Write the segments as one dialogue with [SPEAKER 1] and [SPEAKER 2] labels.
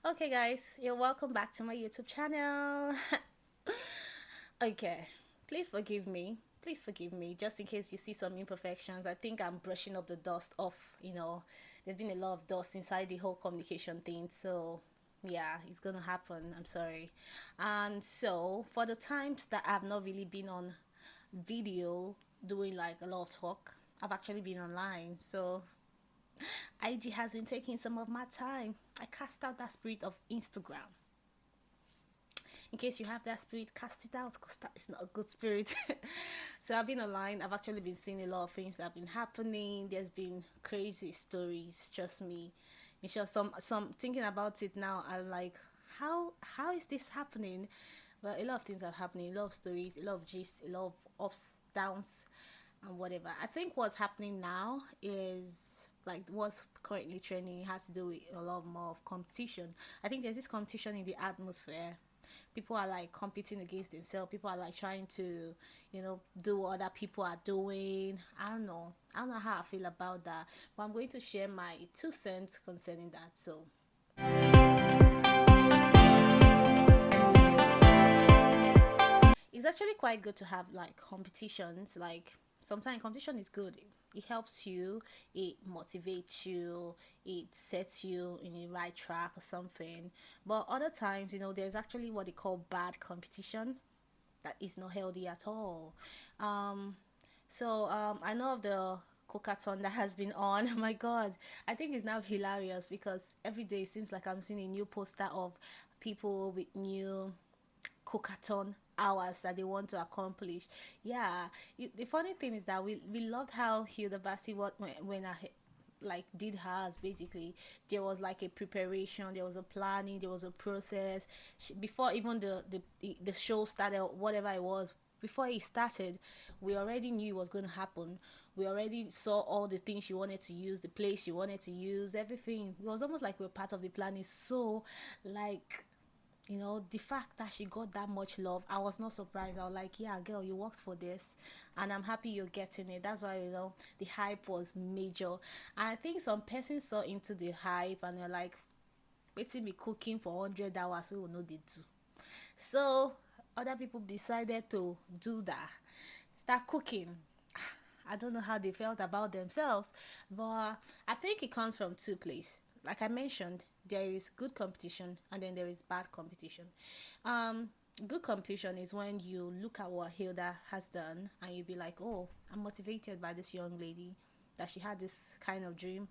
[SPEAKER 1] Okay, guys, you're welcome back to my YouTube channel. Okay, please forgive me. Please forgive me, just in case you see some imperfections. I think I'm brushing up the dust off. There's been a lot of dust inside the whole communication thing. So, yeah, it's gonna happen. I'm sorry. And so, for the times that I've not really been on video doing like a lot of talk, I've actually been online. So, IG has been taking some of my time. I cast out that spirit of Instagram. In case you have that spirit, cast it out because that is not a good spirit. So I've been online. I've actually been seeing a lot of things that have been happening. There's been crazy stories. Trust me. It's just some thinking about it now. I'm like, how is this happening? Well, a lot of things are happening. A lot of stories, a lot of gist, a lot of ups, downs, and whatever. I think what's happening now is like what's currently trending has to do with a lot more of competition. I think there's this competition in the atmosphere. People are like competing against themselves. People are like trying to, do what other people are doing. I don't know how I feel about that, but I'm going to share my 2 cents concerning that. So it's actually quite good to have like competitions. Like sometimes competition is good. It helps you, it motivates you, it sets you in the right track or something. But other times, there's actually what they call bad competition that is not healthy at all. um I know of the cocathon that has been on. Oh my god, I think it's now hilarious because every day it seems like I'm seeing a new poster of people with new cocathon hours that they want to accomplish. Yeah, the funny thing is that we loved how Hilda Basi what when I like did hers. Basically there was like a preparation, there was a planning, there was a process. Before even the show started or whatever it was, before it started, we already knew what was going to happen. We already saw all the things she wanted to use, the place she wanted to use, everything. It was almost like we we're part of the planning. So like, the fact that she got that much love, I was not surprised. I was like, yeah, girl, you worked for this, and I'm happy you're getting it. That's why, the hype was major. And I think some persons saw into the hype and they're like, waiting me cooking for 100 hours, we will know they do. So other people decided to do that, start cooking. I don't know how they felt about themselves, but I think it comes from two places. Like I mentioned, there is good competition and then there is bad competition. Um, Good competition is when you look at what Hilda has done and you be like, oh, I'm motivated by this young lady, that she had this kind of dream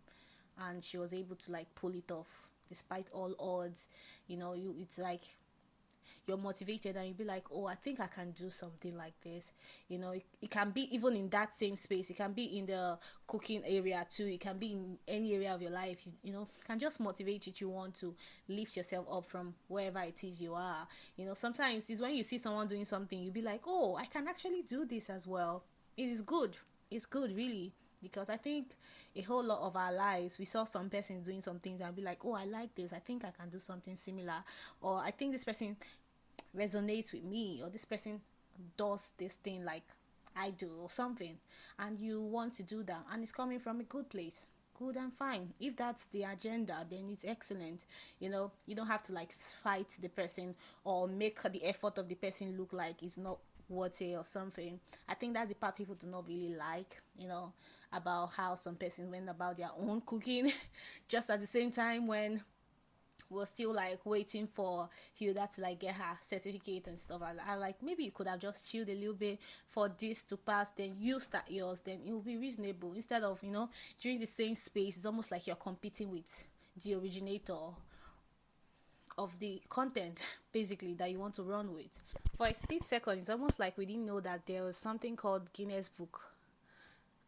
[SPEAKER 1] and she was able to like pull it off despite all odds. It's like you're motivated and you'll be like, oh, I think I can do something like this. It can be even in that same space. It can be in the cooking area too. It can be in any area of your life. It can just motivate you to want to lift yourself up from wherever it is you are. Sometimes it's when you see someone doing something, you'll be like, oh, I can actually do this as well. It is good. It's good, really, because I think a whole lot of our lives we saw some persons doing some things and be like, oh, I like this, I think I can do something similar, or I think this person resonates with me, or this person does this thing like I do or something, and you want to do that and it's coming from a good place. Good and fine. If that's the agenda, then it's excellent. You don't have to like fight the person or make the effort of the person look like it's not worthy or something. I think that's the part people do not really like, about how some persons went about their own cooking. Just at the same time when we're still like waiting for Hilda to like get her certificate and stuff like that. I like, maybe you could have just chilled a little bit for this to pass, then you start yours, then it will be reasonable. Instead of, during the same space, it's almost like you're competing with the originator of the content basically that you want to run with. For a split second, it's almost like we didn't know that there was something called Guinness Book,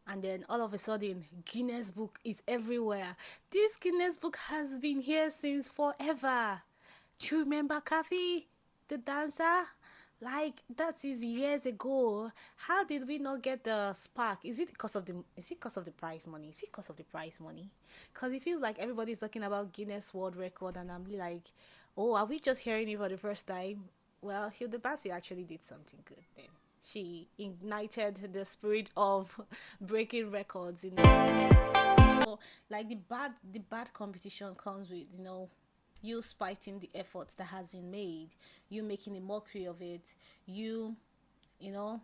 [SPEAKER 1] and then all of a sudden Guinness Book is everywhere. This Guinness Book has been here since forever. Do you remember Kathy, the dancer? Like that is years ago. How did we not get the spark? Is it because of the prize money? Is it because of the prize money? Because it feels like everybody's talking about Guinness World Record and I'm like, oh, are we just hearing it for the first time? Well, Hilda Bassi actually did something good then. She ignited the spirit of breaking records. So like the bad competition comes with, you spiting the effort that has been made, you making a mockery of it, you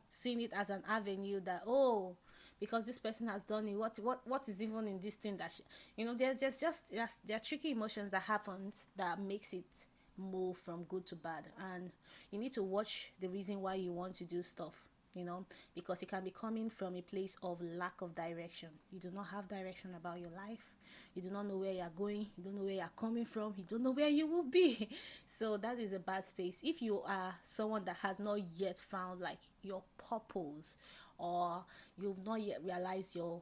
[SPEAKER 1] seeing it as an avenue that, oh, because this person has done it, what is even in this thing that there are tricky emotions that happens that makes it move from good to bad. And you need to watch the reason why you want to do stuff, because it can be coming from a place of lack of direction. You do not have direction about your life. You do not know where you're going. You don't know where you're coming from. You don't know where you will be. So that is a bad space. If you are someone that has not yet found like your purpose, or you've not yet realized your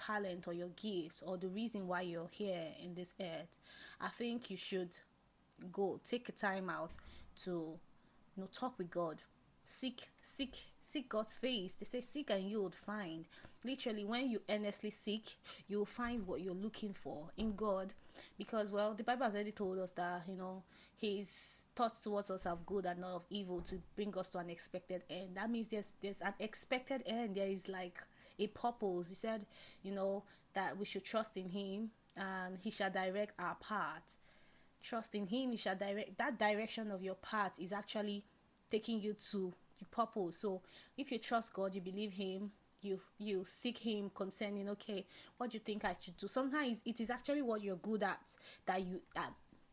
[SPEAKER 1] talent or your gifts or the reason why you're here in this earth, I think you should go take a time out to talk with God. Seek God's face. They say seek and you would find. Literally, when you earnestly seek, you will find what you're looking for in God. Because, well, the Bible has already told us that his thoughts towards us are good and not of evil, to bring us to an expected end. That means there's an expected end. There is like a purpose. He said that we should trust in him and he shall direct our path. Trust in him, he shall direct. That direction of your path is actually taking you to your purpose. So if you trust God, you believe him, you seek him concerning, okay, what do you think I should do? Sometimes it is actually what you're good at that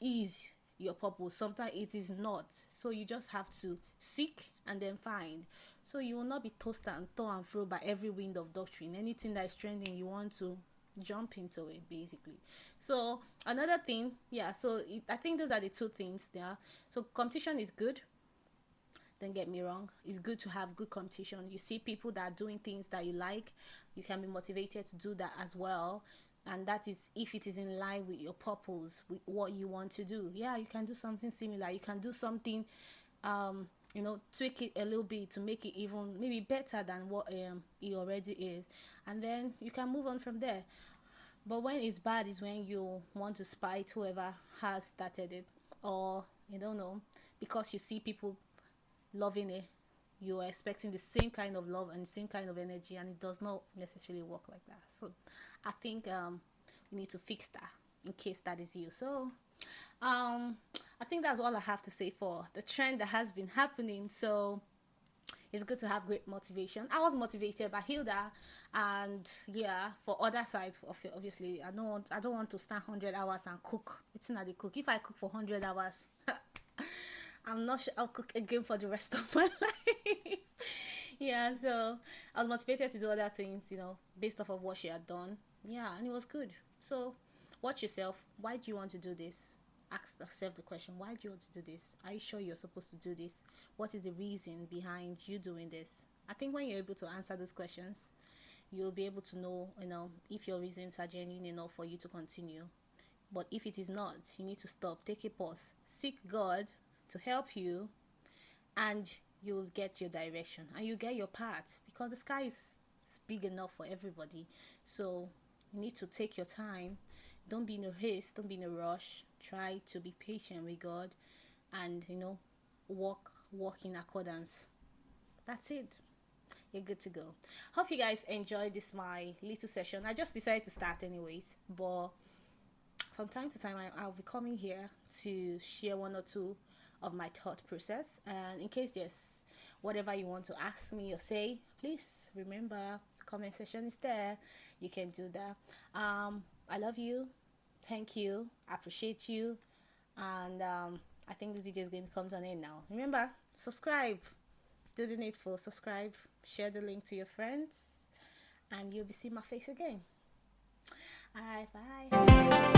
[SPEAKER 1] is your purpose. Sometimes it is not. So you just have to seek and then find. So you will not be tossed and torn and fro by every wind of doctrine. Anything that is trending, you want to jump into it, basically. So another thing, I think those are the two things there. So competition is good, don't get me wrong. It's good to have good competition. You see people that are doing things that you like, you can be motivated to do that as well. And that is if it is in line with your purpose, with what you want to do. Yeah, you can do something similar. You can do something tweak it a little bit to make it even maybe better than what it already is, and then you can move on from there. But when it's bad is when you want to spite whoever has started it, or you don't know, because you see people loving it, you are expecting the same kind of love and same kind of energy, and it does not necessarily work like that. So I think we need to fix that in case that is you. So I think that's all I have to say for the trend that has been happening. So it's good to have great motivation. I was motivated by Hilda, and for other side of it, obviously I don't want to stand 100 hours and cook. It's not the cook. If I cook for 100 hours, I'm not sure I'll cook again for the rest of my life. So I was motivated to do other things, based off of what she had done. And it was good. So watch yourself. Why do you want to do this? Ask yourself the question, why do you want to do this? Are you sure you're supposed to do this? What is the reason behind you doing this? I think when you're able to answer those questions, you'll be able to know, if your reasons are genuine enough for you to continue. But if it is not, you need to stop, take a pause, seek God to help you, and you'll get your direction and you get your path, because the sky is big enough for everybody. So you need to take your time. Don't be in a haste, don't be in a rush. Try to be patient with God and walk in accordance. That's it. You're good to go. Hope you guys enjoyed this my little session. I just decided to start anyways, but from time to time I'll be coming here to share one or two of my thought process, and in case there's whatever you want to ask me or say, please remember the comment section is there. You can do that. I love you. Thank you. I appreciate you. And I think this video is going to come to an end now. Remember, subscribe. Do the needful. Subscribe. Share the link to your friends. And you'll be seeing my face again. Alright, bye.